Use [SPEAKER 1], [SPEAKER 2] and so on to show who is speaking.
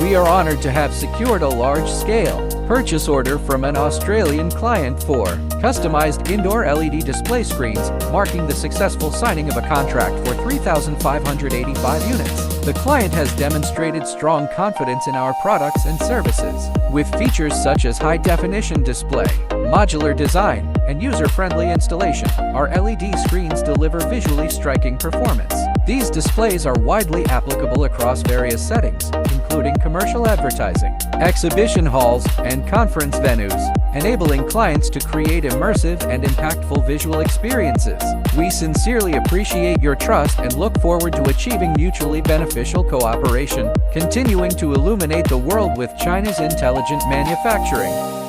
[SPEAKER 1] We are honored to have secured a large-scale purchase order from an Australian client for customized indoor LED display screens, marking the successful signing of a contract for 3,585 units. The client has demonstrated strong confidence in our products and services. With features such as high-definition display, modular design, and user-friendly installation, our LED screens deliver visually striking performance. These displays are widely applicable across various settings, including commercial advertising, exhibition halls, and conference venues, enabling clients to create immersive and impactful visual experiences. We sincerely appreciate your trust and look forward to achieving mutually beneficial cooperation, continuing to illuminate the world with China's intelligent manufacturing.